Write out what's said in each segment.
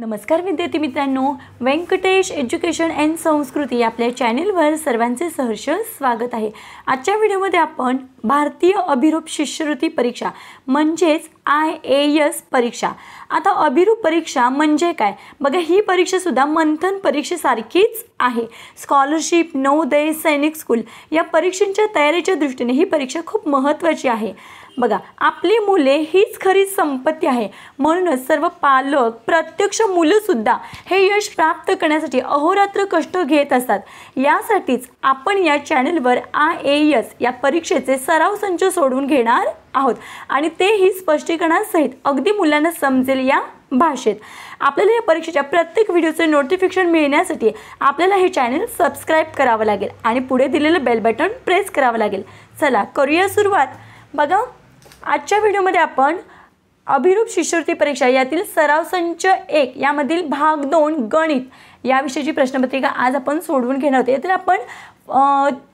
नमस्कार विद्यार्थी मित्रांनो, व्यंकटेश एज्युकेशन अँड संस्कृती आपल्या चॅनेलवर सर्वांचे सहर्ष स्वागत आहे। आजच्या व्हिडिओमध्ये आपण भारतीय अभिरूप शिष्यवृत्ती परीक्षा म्हणजेच IAS परीक्षा। आता अभिरूप परीक्षा म्हणजे काय बघा, ही परीक्षा सुद्धा मंथन परीक्षेसारखीच आहे। स्कॉलरशिप, नवोदय, सैनिक स्कूल या परीक्षांच्या तयारीच्या दृष्टीने ही परीक्षा खूप महत्त्वाची आहे। बघा, आपली मुले हीच खरी संपत्ती आहे, म्हणूनच सर्व पालक, प्रत्यक्ष मुलंसुद्धा हे यश प्राप्त करण्यासाठी अहोरात्र कष्ट घेत असतात। यासाठीच आपण या चॅनलवर IAS या परीक्षेचे सराव संच सोडवून घेणार आहोत आणि तेही स्पष्टीकरणासहित अगदी मुलांना समजेल या भाषेत। आपल्याला या परीक्षेच्या प्रत्येक व्हिडिओचे नोटिफिकेशन मिळण्यासाठी आपल्याला हे चॅनल सबस्क्राइब करावं लागेल आणि पुढे दिलेलं बेल बटन प्रेस करावं लागेल। चला करूया सुरुवात। बघा, आजच्या व्हिडिओमध्ये आपण अभिरूप शिष्यवृत्ती परीक्षा यातील सराव संच 1 यामधील भाग 2 गणित या विषयाची प्रश्नपत्रिका आज आपण सोडवून घेणार आहोत। यातील आपण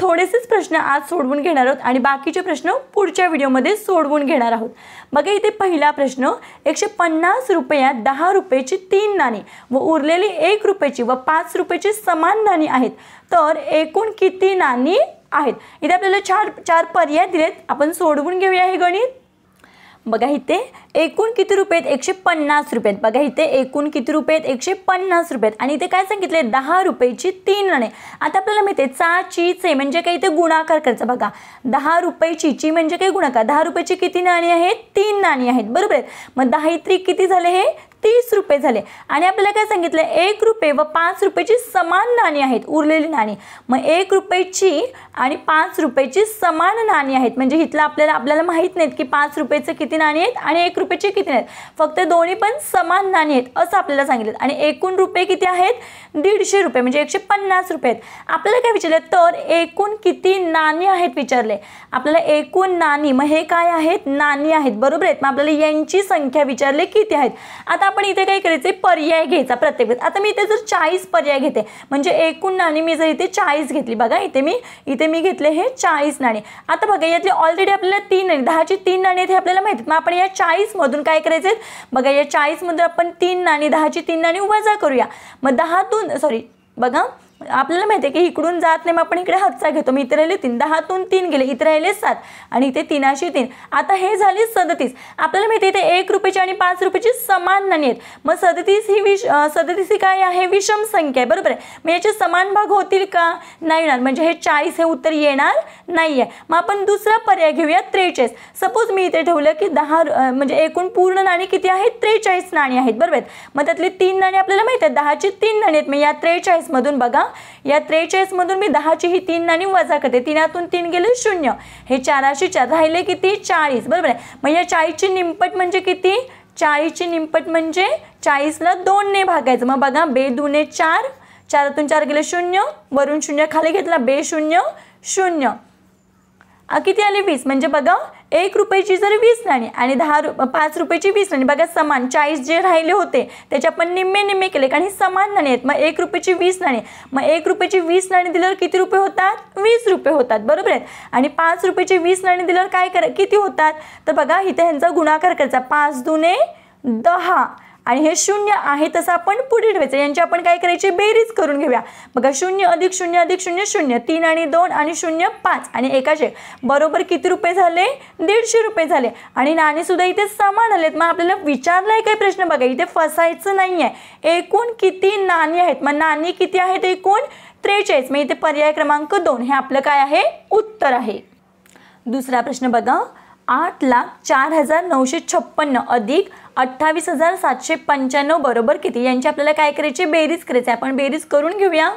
थोडेसेच प्रश्न आज सोडवून घेणार आहोत आणि बाकीचे प्रश्न पुढच्या व्हिडिओमध्ये सोडवून घेणार आहोत। बघा, इथे पहिला प्रश्न, 150 रुपयात 10 रुपयाची 3 नाणी व उरलेली 1 रुपयाची व 5 रुपयाची समान नाणी आहेत, तर एकूण किती नाणी आहेत? इथे आपल्याला चार पर्याय दिलेत, आपण सोडवून घेऊया हे गणित। बघा, इथे एकूण किती रुपये आहेत? 150 रुपये। बघा, इथे एकूण किती रुपये आहेत? 150 रुपये आणि इथे काय सांगितले? 10 रुपयाची 3 नाणी। आता आपल्याला माहिती आहे ची चे म्हणजे काय, इथे गुणाकार करायचा। बघा, 10 रुपयाची ची म्हणजे काय, गुणाकार। 10 रुपयाची किती नाणी आहेत? 3 नाणी आहेत, बरोबर आहे। मग 10 3 किती झाले? हे 30 रुपये झाले। आणि आपल्याला काय सांगितलं? 1 रुपये व 5 रुपयाची समान नाणी आहेत, उरलेली नाणी। मग 1 रुपयाची आणि 5 रुपयाची समान नाणी आहेत, म्हणजे इथलं आपल्याला माहित नाहीत की 5 रुपयाचे किती नाणी आहेत आणि 1 रुपयाची किती आहेत, फक्त दोन्ही पण समान नाणी आहेत असं आपल्याला सांगितलं। आणि एकूण रुपये किती आहेत? 150 रुपये, म्हणजे 150 रुपये आहेत। आपल्याला काय विचारले? तर एकूण किती नाणी आहेत विचारले आपल्याला। एकूण नाणी, मग हे काय आहेत? नाणी आहेत, बरोबर आहेत। मग आपल्याला यांची संख्या विचारले किती आहेत। आता आपण इथे काय करायचे? पर्याय घ्यायचा प्रत्येक वेळेस। आता मी इथे जर 40 पर्याय घेते, म्हणजे एकूण नाणी मी जर इथे 40 घेतली, बघा इथे मी घेतले हे 40 नाणी। आता बघा, यातले ऑलरेडी आपल्याला 3 नाणी, 10ची 3 नाणी आहेत हे आपल्याला माहिती। मग आपण या 40 मधून काय करायचे? बघा, या 40 मधून आपण 3 नाणी, 10ची 3 नाणी वजा करूया। मग 10तून बघा आपल्याला माहिती आहे की इकडून जात नाही, मग आपण इकडे हातचा घेतो। मी इथे राहिले 3, 10तून 3 गेले, इथे राहिले 7 आणि इथे 3शी 3। आता हे झाले 37। आपल्याला माहिती आहे इथे 1 रुपयाची आणि 5 रुपयाची समान नाणी आहेत। मग 37 ही काय आहे? विषम संख्या आहे, बरोबर आहे। मग याचे समान भाग होतील का? नाही होणार, म्हणजे हे 40 हे उत्तर येणार नाहीये। मग आपण दुसरा पर्याय घेऊया, 43। सपोज मी इथे ठेवलं की 10 म्हणजे एकूण पूर्ण नाणी किती आहेत? 43 नाणी आहेत, बरोबर आहेत। मग त्यातली 3 नाणी आपल्याला माहिती आहेत, 10ची 3 नाणी आहेत। मग या 43 मधून बघा, या 43 मधून मी 10ची ही 3 नाणी वजा करते। 3तून 3 गेले 0, हे 4शी 4 राहिले किती? 40, बरोबर आहे। मग या 40ची निमपट म्हणजे किती? 40ची निमपट म्हणजे 40ला 2 ने भागायचं। मग बघा, बे 2 4, 4तून 4 गेले 0, वरून 0 खाली घेतला, बे 0 0, किती आले? 20। म्हणजे बघा, 1 रुपयाची जर 20 नाणी आणि 5 रुपयाची 20 नाणी, बघा समान 40 जे राहिले होते त्याचे आपण निम्मे केले, कारण ही समान नाणी आहेत। मग 1 रुपयाची 20 नाणी, मग 1 रुपयाची 20 नाणी दिल्यावर किती रुपये होतात? 20 रुपये होतात, बरोबर आहेत। आणि 5 रुपयाची 20 नाणी दिल्यावर काय किती होतात? तर बघा, इथे ह्यांचा गुणाकार करायचा, 5 दुने 10 आणि हे 0 आहे तसं आपण पुढे ठेवायचं। यांची आपण काय करायची? बेरीज करून घेऊया। बघा, 0 अधिक 0 अधिक 0 0, 3 आणि 2 आणि 0 5 आणि 1 बरोबर किती रुपये झाले? 150 रुपये झाले। आणि नाणी सुद्धा इथे समान आलेत। मग आपल्याला विचारलाय काय प्रश्न? बघा, इथे फसायचं नाहीये। एकूण किती नाणी आहेत? मग नाणी किती आहेत? एकूण 43। मग इथे पर्याय क्रमांक 2 हे आपलं काय आहे? उत्तर आहे। दुसरा प्रश्न बघा, 8,04,956 अधिक 28,795 बरोबर किती? यांची आपल्याला काय करायची? बेरीज करायची। आपण बेरीज करून घेऊया।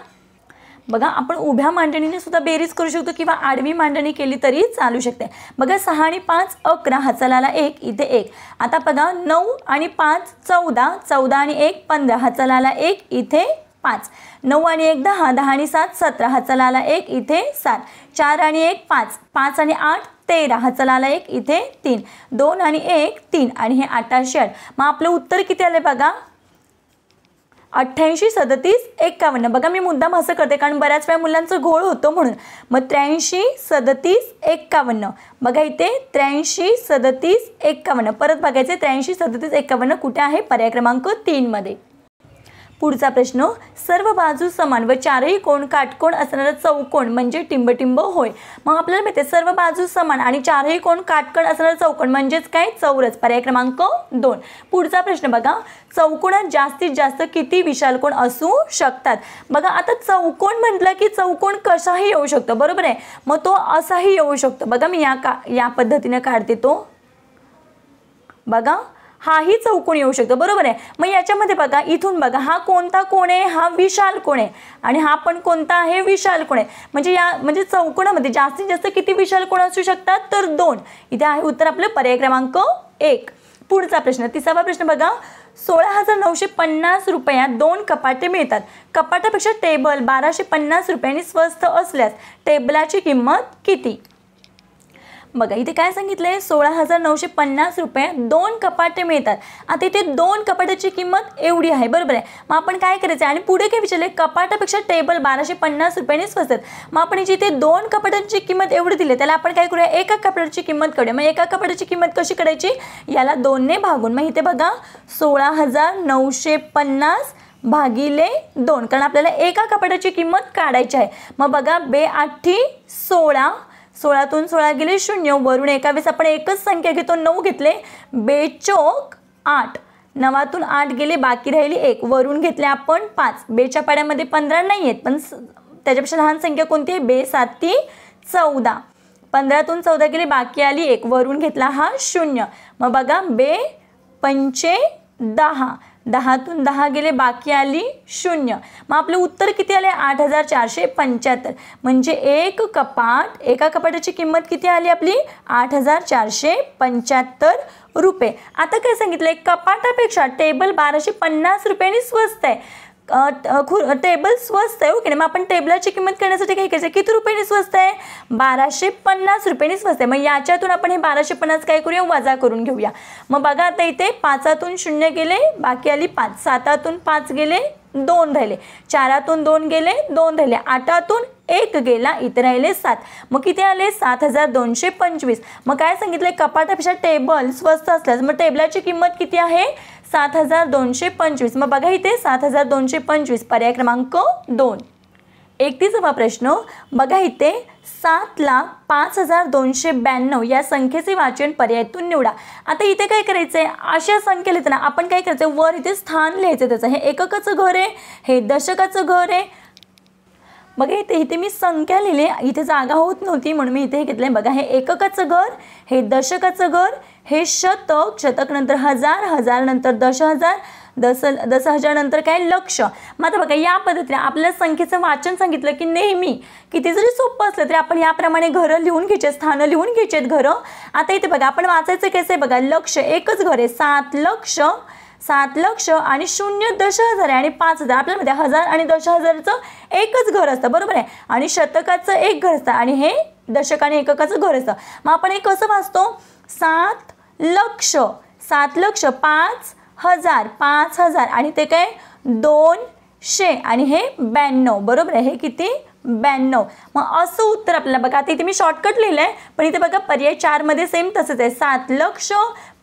बघा, आपण उभ्या मांडणीने सुद्धा बेरीज करू शकतो किंवा आडवी मांडणी केली तरी चालू शकते। बघा, 6 आणि 5 11, हाताला 1, इथे 1। आता बघा, 9 आणि 5 14, 14 आणि 1 15, हाताला 1, इथे 5। 9 आणि 1 10, 10 आणि 7 17, हाताला 1, इथे 7। 4 आणि 1 5, 5 आणि 8 13, हाताला 1, इथे 3। 2 आणि 1 3 आणि हे 88। मग आपलं उत्तर किती आले? बघा, 88 37 51। बघा, मी मुद्दाम असं करते कारण बऱ्याच वेळा मुलांचं घोळ होतो म्हणून। मग 83 37 51। बघा, इथे 83 37 51 परत बघायचे, 83 37 51 कुठे आहे? पर्याय क्रमांक 3 मध्ये। पुढचा प्रश्न, सर्व बाजू समान व चारही कोण काटकोन असणारा चौकोन म्हणजे टिंबटिंब होय. मग आपल्याला माहिती आहे सर्व बाजू समान आणि चारही कोण काटकोन असणारा चौकोन म्हणजेच काय, चौरस. पर्याय क्रमांक 2. पुढचा प्रश्न बघा, चौकोनात जास्तीत जास्त किती विशाल कोण असू शकतात. बघा आता चौकोन म्हटलं की चौकोन कसाही येऊ शकतो, बरोबर आहे. मग तो असाही येऊ शकतो. बघा मी या पद्धतीने काढते तो. बघा हाही चौकोन येऊ शकतो, बरोबर आहे. मग याच्यामध्ये बघा इथून बघा हा कोणता कोण आहे, हा विशाल कोण आहे आणि हा पण कोणता आहे, विशाल कोण आहे. म्हणजे चौकोनामध्ये जास्तीत जास्त किती विशाल कोण असू शकतात, तर 2. इथे आहे उत्तर आपलं पर्याय क्रमांक 1. पुढचा प्रश्न, 3वा प्रश्न बघा, 16,950 रुपयात 2 कपाटे मिळतात. कपाटापेक्षा टेबल 1,250 रुपयांनी स्वस्त असल्यास टेबलाची किंमत किती. बघा इथे काय सांगितलंय, 16,950 रुपयात 2 कपाटे मिळतात. आता इथे 2 कपाटाची किंमत एवढी आहे, बरोबर आहे. मग आपण काय करायचं आणि पुढे काय विचारले, कपाटापेक्षा टेबल 1,250 रुपयांनी स्वस्त. मग आपण जिथे 2 कपाटांची किंमत एवढी दिली त्याला आपण काय करूया, एका कपाटाची किंमत काढूया. मग एका कपाटाची किंमत कशी काढायची, याला 2 ने भागून. मग इथे बघा 16,950 भागिले 2, कारण आपल्याला एका कपाटाची किंमत काढायची आहे. मग बघा 2 16, 16तून 16 गेले 0, वरून 21 आपण एकच संख्या घेतो 9 घेतले, 2 चौक 8, 9तून 8 गेले बाकी राहिली 1, वरून घेतले आपण 5. 2च्या पाड्यामध्ये 15 नाही आहेत, पण त्याच्यापेक्षा लहान संख्या कोणती आहे, 2 7 14, 15तून 14 गेले बाकी आली 1, वरून घेतला हा 0. मग बघा 2 5 10, 10तून 10 गेले बाकी आली 0. मग आपलं उत्तर किती आले, 8,475. म्हणजे एक कपाट, एका कपाटाची किंमत किती आली आपली, 8,475 रुपये. आता काय सांगितलंय, कपाटापेक्षा टेबल 1,250 रुपयांनी स्वस्त आहे. टेबल स्वस्त आहे, ओके. मग आपण टेबलाची किंमत करण्यासाठी काय करायचं, किती रुपयांनी स्वस्त आहे, 1,250 रुपयांनी स्वस्त आहे. मग याच्यातून आपण हे 1,250 काय करूया, वजा करून घेऊया. मग बघा आता इथे 5तून 0 गेले बाकी आली 5, 7तून 5 गेले 2 राहिले, 4तून 2 गेले 2 राहिले, 8तून 1 गेला इथे राहिले 7. मग किती आले, 7,225. मग काय सांगितलंय, कपाटापेक्षा टेबल स्वस्त असल्यास मग टेबलाची किंमत किती आहे, 7,225. मग बघा इथे 7,225 पर्याय क्रमांक 2. 31वा प्रश्न बघा इथे, 7,05,292 या संख्येचे वाचन पर्यायातून निवडा. आता इथे काय करायचंय, अशा संख्या लिहिताना आपण काय करायचं, वर इथे स्थान लिहायचं त्याचं. हे एककाचं घर आहे, हे दशकाचं घर आहे. बघा इथे मी संख्या लिहिली, इथे जागा होत नव्हती म्हणून मी इथे घेतलंय. बघा हे एककाचं घर, हे दशकाचं घर, हे शतक, शतक नंतर 1000, 1000 नंतर 10,000, 10,000 नंतर काय, लक्ष. मग आता बघा या पद्धतीने आपल्या संख्येचं वाचन सांगितलं की नेहमी किती जरी सोपं असलं तरी आपण याप्रमाणे घरं लिहून घ्यायचे, स्थानं लिहून घ्यायचेत घरं. आता इथे बघा आपण वाचायचं कसं आहे, बघा लक्ष एकच घर आहे, 7 लक्ष, 7 लक्ष आणि 0 10,000 आणि 5,000. आपल्यामध्ये 1000 आणि 10,000चं एकच घर असतं, बरोबर आहे. आणि शतकाचं एक घर असतं आणि हे दशक आणि एककाचं घर असतं. मग आपण हे कसं वाचतो, 7 लक्ष, 7 लक्ष, 5,000, 5,000 आणि ते काय 200 आणि हे 92, बरोबर आहे. हे किती, 92. मग असं उत्तर आपल्याला बघा. आता इथे मी शॉर्टकट लिहिलं आहे, पण इथे बघा पर्याय 4 मध्ये सेम तसंच आहे, 7 लक्ष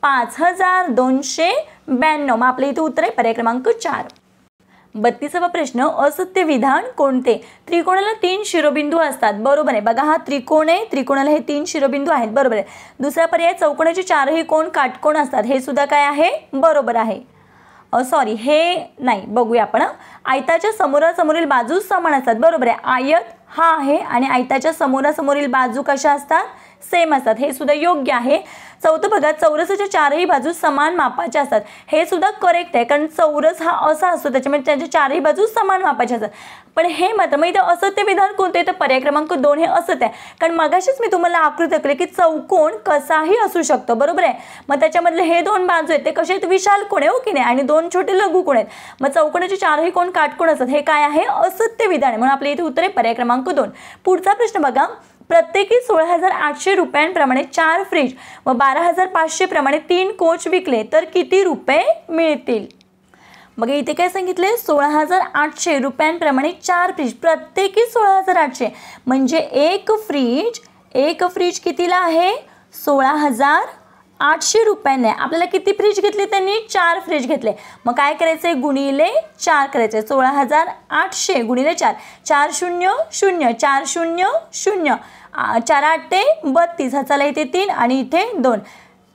5,292. मग आपल्या इथे उत्तर आहे पर्याय क्रमांक 4. 32वा प्रश्न, असत्य विधान कोणते. त्रिकोणाला 3 शिरोबिंदू असतात, बरोबर आहे. बघा हा त्रिकोण आहे, त्रिकोणाला हे 3 शिरोबिंदू आहेत, बरोबर आहे. दुसरा पर्याय, चौकोनाचे 4ही कोण काटकोन असतात, हे सुद्धा काय आहे, बरोबर आहे. सॉरी हे नाही, बघूया आपण. आयताच्या समोरासमोरील बाजू समान असतात, बरोबर आहे. आयत हा आहे आणि आयताच्या समोरासमोरील बाजू कशा असतात, सेम असतात, हे सुद्धा योग्य आहे. चौथं बघा, चौरसाच्या 4ही बाजू समान मापाच्या असतात, हे सुद्धा करेक्ट आहे. कारण चौरस हा असा असतो त्याच्यामुळे त्याच्या 4ही बाजू समान मापाच्या असतात. पण हे मात्र मग इथे असत्य विधान कोणते, तर पर्याय क्रमांक 2 हे असत आहे. कारण मगाशीच मी तुम्हाला आकृती दाखवली की चौकोन कसाही असू शकतो, बरोबर आहे. मग त्याच्यामधले हे 2 बाजू आहेत ते कसे आहेत, विशाल कोण आहे, हो की नाही, आणि 2 छोटे लघु कोण आहेत. मग चौकोनाचे 4ही कोण काटकोन असतात, हे काय आहे, असत्य विधान आहे. म्हणून आपल्या इथे उत्तर आहे पर्याय क्रमांक 2. पुढचा प्रश्न बघा, प्रत्येकी 16,800 रुपयांप्रमाणे 4 फ्रीज व 12,500 प्रमाणे 3 कोच विकले तर किती रुपये मिळतील. बघा इथे काय सांगितले, 16,800 रुपयांप्रमाणे 4 फ्रीज, प्रत्येकी 16,800 म्हणजे एक फ्रीज कितीला आहे, 16,000 800 रुपयाने आपल्याला किती फ्रीज घेतले त्यांनी? 4 फ्रीज घेतले. मग काय करायचं आहे? गुणिले 4 करायचं. 16,800 गुणिले 4. 4 0 0 4 0 0 4 8 32. हा चला इथे 3 आणि इथे 2.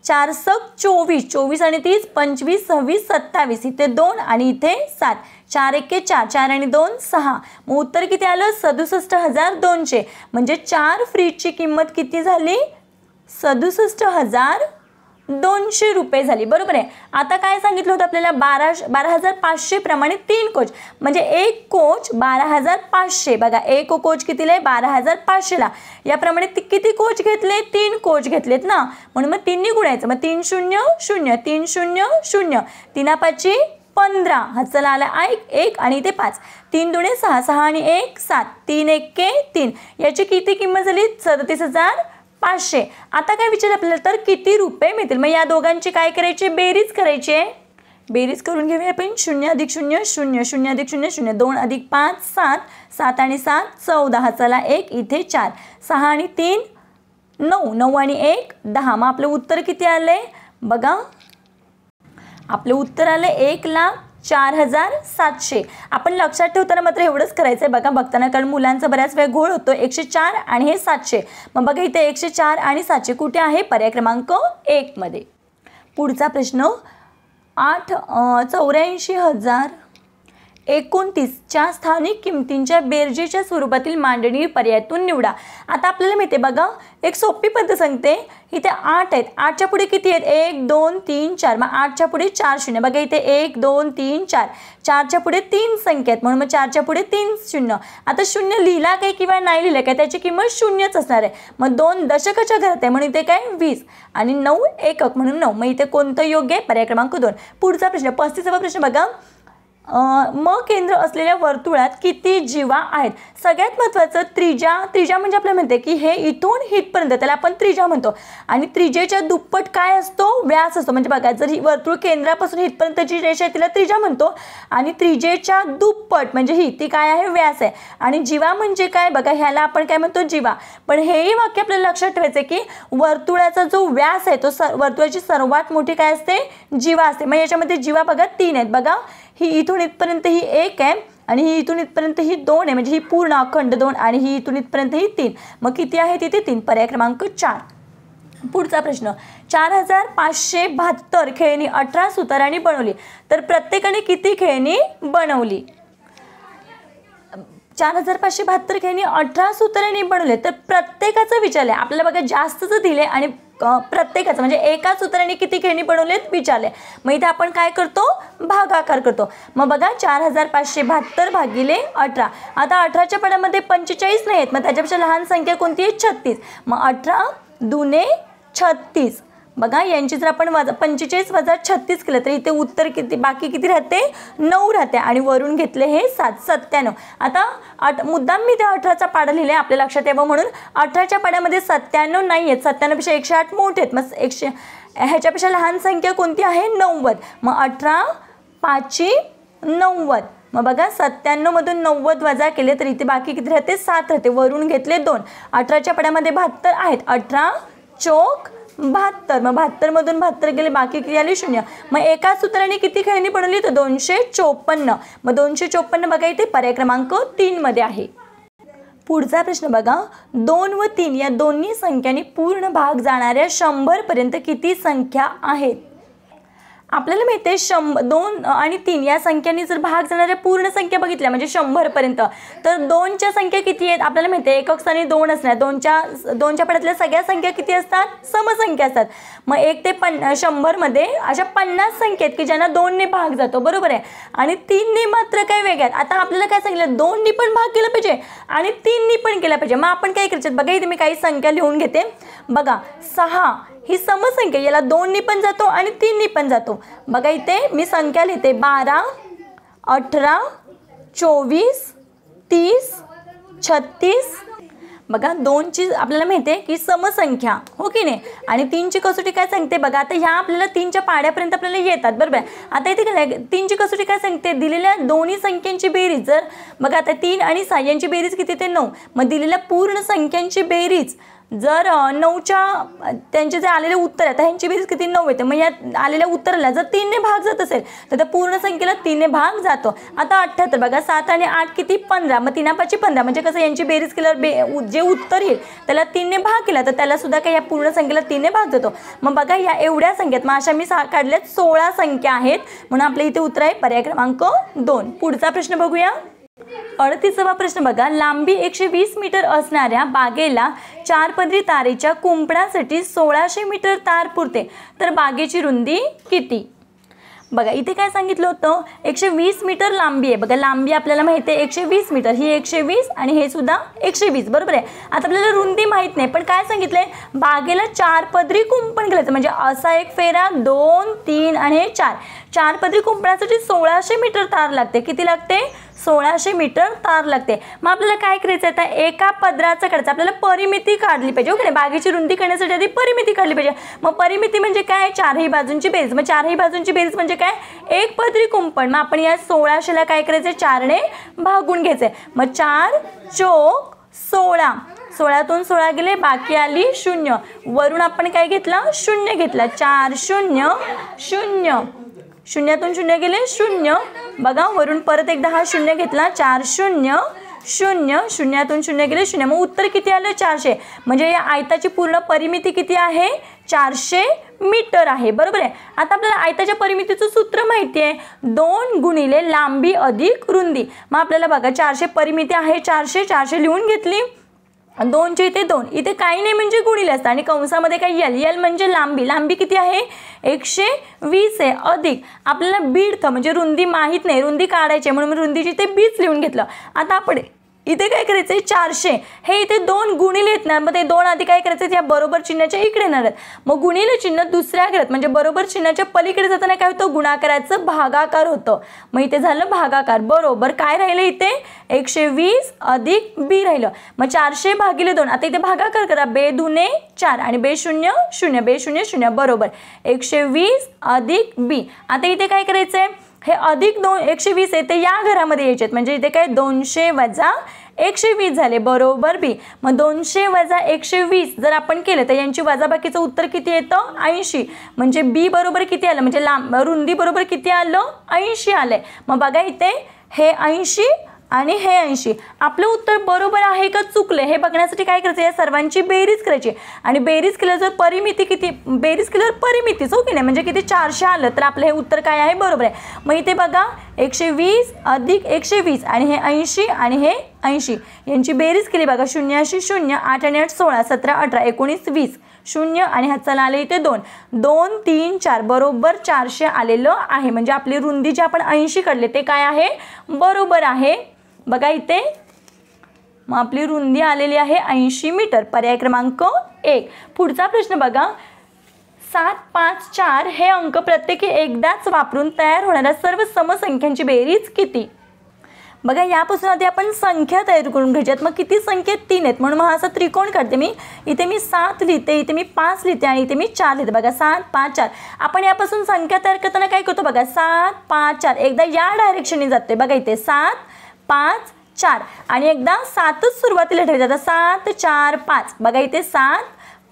4 सक 24. 24 आणि 30 25 26 27. इथे 2 आणि इथे 7. 4 1 4 4 आणि 2 6. मग उत्तर किती आलं? 67,200. म्हणजे 4 फ्रीजची किंमत किती झाली? 67,200 रुपये झाली. बरोबर आहे. आता काय सांगितलं होतं आपल्याला? 12,500 प्रमाणे 3 कोच, म्हणजे एक कोच 12,500. बघा एक कोच कितीला आहे? 12,500ला. याप्रमाणे किती कोच घेतले? 3 कोच घेतलेत ना, म्हणून मग 3 ने गुणायचं. मग 3 0 0 3 0 0 3 5 15. हा चला आला 1 आणि इथे 5. 3 दुणे 6 6 आणि 1 7. 3 1 3. याची किती किंमत झाली? 37,500. आता काय विचार आपल्याला? तर किती रुपये मिळतील? मग या दोघांची काय करायची? बेरीज करायची आहे. बेरीज करून घेऊया आपण. 0 अधिक 0 0 0 अधिक 0 0 2 अधिक 5 7 7 आणि 7 14. हा चला 1 इथे 4 6 आणि 3 9 9 आणि 1 10. मग आपलं उत्तर किती आलंय? बघा आपलं उत्तर आलं 1,04,700. आपण लक्षात ठेवताना मात्र एवढंच करायचं आहे बघा बघताना, कारण मुलांचा बऱ्याच वेळ घोळ होतो. 104 आणि हे 700. मग बघा इथे 104 आणि 700 कुठे आहे? पर्याय क्रमांक 1 मध्ये. पुढचा प्रश्न 84,029च्या स्थानिक किमतींच्या बेरजेच्या स्वरूपातील मांडणी पर्यायातून निवडा. आता आपल्याला माहिती आहे बघा, एक सोपी पद्धत सांगते. इथे 8 आहेत. 8च्या पुढे किती आहेत? 1 2 3 4. मग 8च्या पुढे 4 0. बघा इथे 1 2 3 4. 4च्या पुढे 3 संख्या आहेत, म्हणून मग 4च्या पुढे 3 0. आता 0 लिहिला काय किंवा नाही लिहिलं काय? त्याची किंमत 0च असणार आहे. मग 2 दशकाच्या घरात आहे म्हणून इथे काय? 20 आणि 9 एकक म्हणून 9. मग इथे कोणतं योग्य आहे? पर्याय क्रमांक 2. पुढचा प्रश्न 35वा प्रश्न बघा. म केंद्र असलेल्या वर्तुळात किती जीवा आहेत? सगळ्यात महत्त्वाचं त्रिज्या म्हणजे आपल्याला म्हणते की हे इथून इथपर्यंत, त्याला आपण त्रिज्या म्हणतो. आणि त्रिज्येच्या दुप्पट काय असतो? व्यास असतो. म्हणजे बघा जर ही वर्तुळ केंद्रापासून इथपर्यंत जी रेषा आहे तिला त्रिज्या म्हणतो, आणि त्रिज्येच्या दुप्पट म्हणजे ती काय आहे? व्यास आहे. आणि जीवा म्हणजे काय? बघा ह्याला आपण काय म्हणतो? जीवा. पण हेही वाक्य आपल्याला लक्षात ठेवायचं की वर्तुळाचा जो व्यास आहे तो वर्तुळाची सर्वात मोठी काय असते? जीवा असते. मग याच्यामध्ये जीवा बघा 3 आहेत. बघा ही इथून इथपर्यंत ही 1 आहे आणि ही इथून इथपर्यंत ही 2 आहे, म्हणजे ही पूर्ण अखंड 2, आणि ही इथून इथपर्यंत ही 3. मग किती आहे तिथे? 3. पर्याय क्रमांक 4. पुढचा प्रश्न 4,572 खेळणी 18 सुतारांनी बनवली, तर प्रत्येकाने किती खेळणी बनवली? 4,572 खेळणी 18 सुतारांनी बनवले, तर प्रत्येकाचं विचारले आपल्याला. बघा जास्तच दिले आणि प्रत्येकाचं म्हणजे एका सूत्राने किती खेळणी बनवलेत विचारले. मग इथे आपण काय करतो? भागाकार करतो. मग बघा 4,572 भागिले 18. आता 18च्या पदामध्ये 45 नाही आहेत, मग त्याच्यापेक्षा लहान संख्या कोणती आहे? 36. मग 18 दुने 36. बघा यांची जर आपण 45 वजा 36 केलं तर इथे उत्तर किती? बाकी किती राहते? 9 राहते. आणि वरून घेतले हे 7 97. आता मुद्दाम मी त्या 18चा पाडा लिहिला आपल्या लक्षात यावं म्हणून. 18च्या पाड्यामध्ये 97 नाही आहेत. 97 पेक्षा 108 मोठे आहेत. मग ह्याच्यापेक्षा लहान संख्या कोणती आहे? 90. मग 18 5 90. मग बघा 97 मधून 90 वजा केले तर इथे बाकी किती राहते? 7 राहते. वरून घेतले 2. 18च्या पाड्यामध्ये 72 आहेत. 18 चौक 72. मग 72 मधून 72 गेले, बाकी किती आली? 0. मग एका सूत्राने किती खेळणी बनवली? तर 254. मग 254 बघा इथे पर्याय क्रमांक 3 मध्ये आहे. पुढचा प्रश्न बघा 2 व 3 या दोन्ही संख्यांनी पूर्ण भाग जाणाऱ्या 100 पर्यंत किती संख्या आहेत? आपल्याला माहिती आहे 2 आणि 3 या संख्यांनी जर भाग जाणाऱ्या पूर्ण संख्या बघितल्या म्हणजे 100 पर्यंत, तर 2च्या संख्या किती आहेत? आपल्याला माहिती आहे एकक स्थानी 2 असणार. 2च्या पदातल्या सगळ्या संख्या किती असतात? समसंख्या असतात. मग 1 ते 100 मध्ये अशा 50 संख्या आहेत की ज्यांना 2 ने भाग जातो. बरोबर आहे. आणि 3 ने मात्र काय वेगळ्यात. आता आपल्याला काय सांगितलं? 2 ने पण भाग केला पाहिजे आणि 3 ने पण केला पाहिजे. मग आपण काय करायचं? बघा इथे मी काही संख्या लिहून घेते. बघा 6 ही समसंख्या, याला 2 ने पण जातो आणि 3 ने पण जातो. बघा इथे मी संख्या लिहिते 12 18 24 30 36. बघा 2ची आपल्याला माहिती आहे की समसंख्या हो की नाही, आणि 3ची कसोटी काय सांगते? बघा आता ह्या आपल्याला 3च्या पाड्यापर्यंत आपल्याला येतात. बरोबर. आता इथे काय 3ची कसोटी काय सांगते? दिलेल्या दोन्ही संख्यांची बेरीज. जर बघा आता 3 आणि 6 यांची बेरीज किती? ते 9. मग दिलेल्या पूर्ण संख्यांची बेरीज जर 9च्या त्यांचे जे आलेले उत्तर आहे तर ह्यांची बेरीज किती 9 येते. मग या आलेल्या उत्तराला जर 3ने भाग जात असेल तर त्या पूर्ण संख्येला 3ने भाग जातो. आता 78 बघा 7 आणि 8 किती 15 मग 3 15 म्हणजे कसं यांची बेरीज केल्यावर जे उत्तर येईल त्याला 3ने भाग केला तर त्याला सुद्धा काय या पूर्ण संख्येला 3ने भाग जातो. मग बघा या एवढ्या संख्येत मग अशा मी काढल्यात 16 संख्या आहेत म्हणून आपल्या इथे उत्तर आहे पर्याय क्रमांक 2. पुढचा प्रश्न बघूया. 38वा प्रश्न बघा. लांबी 120 मीटर असणाऱ्या बागेला 4 पदरी तारेच्या कुंपणासाठी 1600 मीटर तार पुरते तर बागेची रुंदी किती. बघा इथे काय सांगितलं होतं 120 मीटर लांबी आहे. बघा लांबी आपल्याला माहिती आहे 120 मीटर, ही 120 आणि हे सुद्धा 120 बरोबर आहे. आता आपल्याला रुंदी माहीत नाही पण काय सांगितलंय बागेला 4 पदरी कुंपण केलं म्हणजे असा एक फेरा 2 3 आणि हे 4 पदरी कुंपणासाठी 1600 मीटर तार लागते. किती लागते 1600 मीटर तार लागते. मग आपल्याला काय करायचं आहे आता एका पदराचं काढायचं आपल्याला परिमिती काढली पाहिजे. ओके बागेची रुंदी काढण्यासाठी आधी परिमिती काढली पाहिजे. मग परिमिती म्हणजे काय चारही बाजूंची बेरीज. मग चारही बाजूंची बेरीज म्हणजे काय एक पदरी कुंपण. मग आपण या 1600ला काय करायचं 4ने भागून घ्यायचं. मग 4 चोक 16 16तून 16 गेले बाकी आली 0 वरून आपण काय घेतला 0 घेतला 4 0 0 0तून 0 गेले 0 बघा वरून परत एकदा हा 0 घेतला 4 0 0 0तून 0 गेले 0 मग उत्तर किती आलं 400 म्हणजे या आयताची पूर्ण परिमिती किती आहे 400 मीटर आहे बरोबर आहे. आता आपल्याला आयताच्या परिमितीचं सूत्र माहिती आहे 2 गुणिले लांबी अधिक रुंदी. मग आपल्याला बघा 400 परिमिती आहे 400 लिहून घेतली 2च्या इथे 2 इथे काही नाही म्हणजे गुणिले असतं आणि कंसामध्ये काय यल म्हणजे लांबी किती आहे 120 आहे अधिक आपल्याला बीड म्हणजे रुंदी माहीत नाही रुंदी काढायची म्हणून रुंदीची इथे बीच लिहून घेतलं. आता आपण इथे काय करायचं 400 हे इथे 2 गुणिले आहेत ना मग ते 2 आधी काय करायचं या बरोबर चिन्हाच्या इकडे येणार आहेत. मग गुणिले चिन्ह दुसऱ्या घरात म्हणजे बरोबर चिन्हाच्या पलीकडे जाताना काय होतं गुणाकाराचं भागाकार होतं. मग इथे झालं भागाकार बरोबर काय राहिलं इथे 120 अधिक बी राहिलं. मग 400 भागिले 2 आता इथे भागाकार करा बे दुने 4 आणि बे 0 0 बे 0 0 बरोबर 120 अधिक बी. आता इथे काय करायचंय हे अधिक 120 आहे ते या घरामध्ये यायचे म्हणजे इथे काय 200 वजा 120 झाले बरोबर बी. मग 200 वजा 120 जर आपण केलं तर यांची वजाबाकीचं उत्तर किती येतं 80 म्हणजे बी बरोबर किती आलं म्हणजे रुंदी बरोबर किती आलं 80 आलंय. मग बघा इथे हे 80 आणि हे 80 आपलं उत्तर बरोबर आहे का चुकले हे बघण्यासाठी काय करायचं या सर्वांची बेरीज करायची आणि बेरीज केल्यावर जर परिमिती किती बेरीज केल्यावर परिमितीच हो की नाही म्हणजे किती 400 आलं तर आपलं हे उत्तर काय आहे बरोबर आहे. मग इथे बघा 120 अधिक 120 आणि हे 80 आणि हे 80 यांची बेरीज केली बघा 0 80 0 8 आणि 8 16 17 18 19 20 0 आणि ह्याचा आले इथे 2 2 3 4 बरोबर 400 आलेलं आहे म्हणजे आपली रुंदी जे आपण 80 काढले ते काय आहे बरोबर आहे. बघा इथे मग आपली रुंदी आलेली आहे 80 मीटर पर्याय क्रमांक 1. पुढचा प्रश्न बघा 7 5 4 हे अंक प्रत्येकी एकदाच वापरून तयार होणाऱ्या सर्व समसंख्यांची बेरीज किती. बघा यापासून आधी आपण संख्या तयार करून घ्यायच्यात. मग किती संख्या 3 आहेत म्हणून मग असा त्रिकोण काढते मी. इथे मी 7 लिहिते इथे मी 5 लिहिते आणि इथे मी 4 लिहिते. बघा 7 5 4 आपण यापासून संख्या तयार करताना काय करतो बघा 7 5 4 एकदा या डायरेक्शनने जाते बघा इथे 7 5 4 आणि एकदा 7च सुरुवातीला ठेवायचं 7 4 5 बघा इथे 7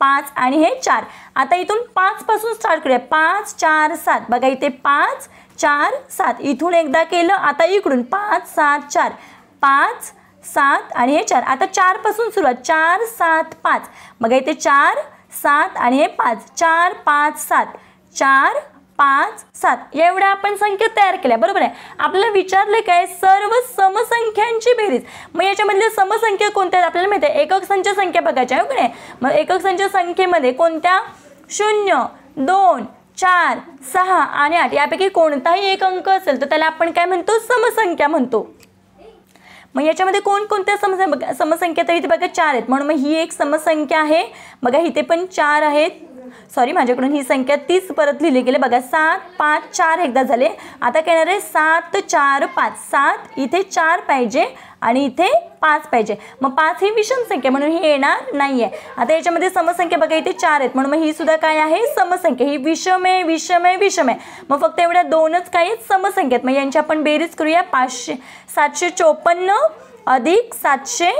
5 आणि हे 4. आता इथून 5 पासून स्टार्ट करूया 5 4 7 बघा इथे 5 4 7 इथून एकदा केलं आता इकडून 5 7 4 5 7 आणि हे 4. आता 4 पासून सुरुवात 4 7 5 बघा इथे 4 7 आणि हे 5 4 5 7 4 5 7 एवढ्या आपण संख्या तयार केल्या बरोबर आहे. आपल्याला विचारले काय सर्व समसंख्यांची बेरीज. मग याच्यामधल्या समसंख्या कोणत्या आपल्याला माहिती आहे एकक संख्या संख्या बघायच्या आहे की नाही. मग एकक संख्या संख्येमध्ये कोणत्या 0 2 4 6 आणि 8 यापैकी कोणताही एक अंक असेल तर त्याला आपण काय म्हणतो समसंख्या म्हणतो. मग याच्यामध्ये कोणकोणत्या समसंख्या तर इथे बघा 4 आहेत म्हणून मग ही एक समसंख्या आहे. बघा इथे पण 4 आहेत सॉरी माझ्याकडून ही संख्या 30 परत लिहिली गेली बघा 7 5 4 एकदा झाले. आता काय येणार आहे 7 4 5 7 इथे 4 पाहिजे आणि इथे 5 पाहिजे. मग 5 ही विषम संख्या म्हणून ही येणार नाही आहे. आता याच्यामध्ये समसंख्या बघा इथे 4 आहेत म्हणून मग ही सुद्धा काय आहे समसंख्या ही विषम आहे विषम आहे विषम आहे. मग फक्त एवढ्या दोनच काय आहेत समसंख्या आहेत. मग यांची आपण बेरीज करूया 754 अधिक 700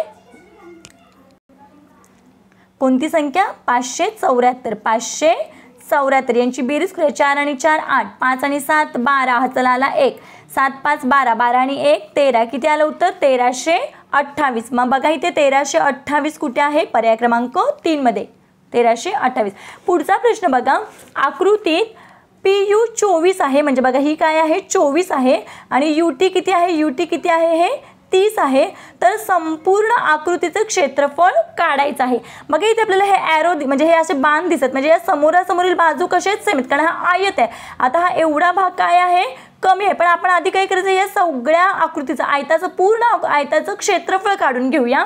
कोणती संख्या? 574. 574 यांची बेरीज करूया. 4 आणि 4 8, 5 आणि 7 12, हा चला आला 1, 7 5 12, 12 आणि 1 13, किती आलं उत्तर? 1328. मग बघा इथे 1328 कुठे आहे? पर्याय क्रमांक 3 मध्ये 1328. पुढचा प्रश्न बघा, आकृतीत PU 24 आहे, म्हणजे बघा ही काय आहे? 24 आहे आणि UT किती आहे? UT किती आहे? हे 30 आहे. तर संपूर्ण आकृतीचं क्षेत्रफळ काढायचं आहे. बघा इथे आपल्याला हे ॲरो म्हणजे हे असे बाण दिसत, म्हणजे या समोरासमोरील बाजू कशा आहेत? सेम आहेत, कारण हा आयत आहे. आता हा एवढा भाग काय आहे? कमी आहे. पण आपण आधी काय करायचं? या सगळ्या आकृतीचं आयताचं पूर्ण आयताचं क्षेत्रफळ काढून घेऊया.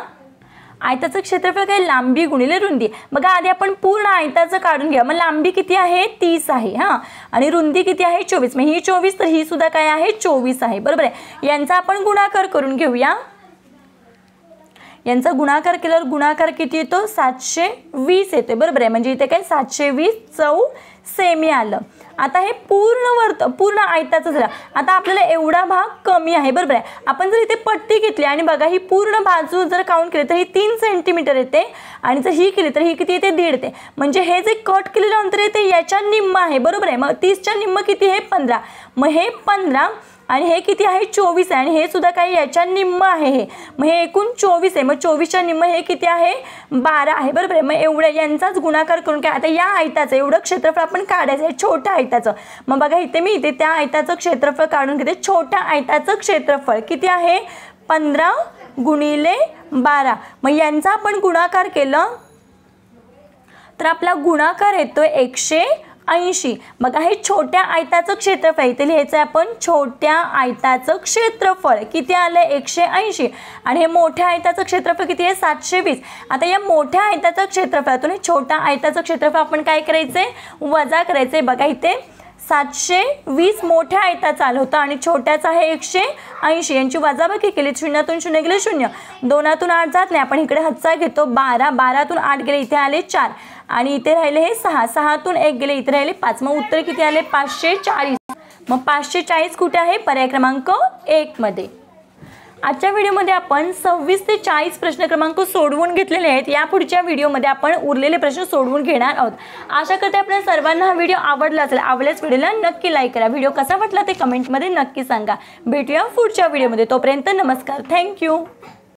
आयताचं क्षेत्रफळ काय? लांबी गुणिले रुंदी. बघा आधी आपण पूर्ण आयताचं काढून घ्या. मग लांबी किती आहे? 30 आहे हां, आणि रुंदी किती आहे? 24. मग ही 24, तर ही सुद्धा काय आहे? 24 आहे. बरोबर आहे. यांचा आपण गुणाकार करून घेऊया. यांचा गुणाकार केल्यावर गुणाकार किती येतो? 720 येतोय. बरोबर आहे. म्हणजे इथे काय? 720 सेमी आलं. आता हे पूर्ण आयताचं झालं. आता आपल्याला एवढा भाग कमी आहे. बरोबर आहे. आपण जर इथे पट्टी घेतली आणि बघा ही पूर्ण बाजू जर काउंट केली तर ही 3 सेंटीमीटर येते, आणि जर ही केली तर ही किती येते? 1.5 येते. म्हणजे हे जे कट केलेलं अंतर आहे ते याच्या निम्म आहे. बरोबर आहे. मग 30च्या निम्म किती? हे 15. मग हे 15 आणि हे किती आहे? 24 आहे, आणि हे सुद्धा काही याच्या निम्म आहे. हे मग हे एकूण 24 आहे. मग 24च्या निम्म हे किती आहे? 12 आहे. बरोबर आहे. मग एवढ्या यांचाच गुणाकार करून काय? आता या आयताचं एवढं क्षेत्रफळ आपण काढायचं आहे, छोट्या आयताचं. मग बघा इथे मी इथे त्या आयताचं क्षेत्रफळ काढून घेते. छोट्या आयताचं क्षेत्रफळ किती आहे? 15 गुणिले 12. मग यांचा आपण गुणाकार केलं तर आपला गुणाकार येतोय 180. बघा हे छोट्या आयताचं क्षेत्रफळ इथे लिहायचं आहे आपण. छोट्या आयताचं क्षेत्रफळ किती आलं? 180. आणि हे मोठ्या आयताचं क्षेत्रफळ किती आहे? 720. आता या मोठ्या आयताचं क्षेत्रफळातून हे छोट्या आयताचं क्षेत्रफळ आपण काय करायचंय? वजा करायचंय. बघा इथे 720 मोठ्या आयताचं आलं होतं आणि छोट्याचं आहे 180. यांची वजाबाकी केली. 0तून 0 गेले 0, 2तून 8 जात नाही, आपण इकडे हातचा घेतो 12, 12तून 8 गेले, इथे आले 4, आणि इथे राहिले हे 6, 6तून 1 गेले, इथे राहिले 5. मग उत्तर किती आले? 540. मग 540 कुठे आहे? पर्याय क्रमांक 1 मध्ये. आजच्या व्हिडिओमध्ये आपण 26 ते 40 प्रश्न क्रमांक सोडवून घेतलेले आहेत. या पुढच्या व्हिडिओमध्ये आपण उरलेले प्रश्न सोडवून घेणार आहोत. आशा करते आपल्या सर्वांना हा व्हिडिओ आवडला असेल. आवडल्यास व्हिडिओला नक्की लाईक करा. व्हिडिओ कसा वाटला ते कमेंटमध्ये नक्की सांगा. भेटूया पुढच्या व्हिडिओमध्ये. तोपर्यंत नमस्कार. थँक्यू.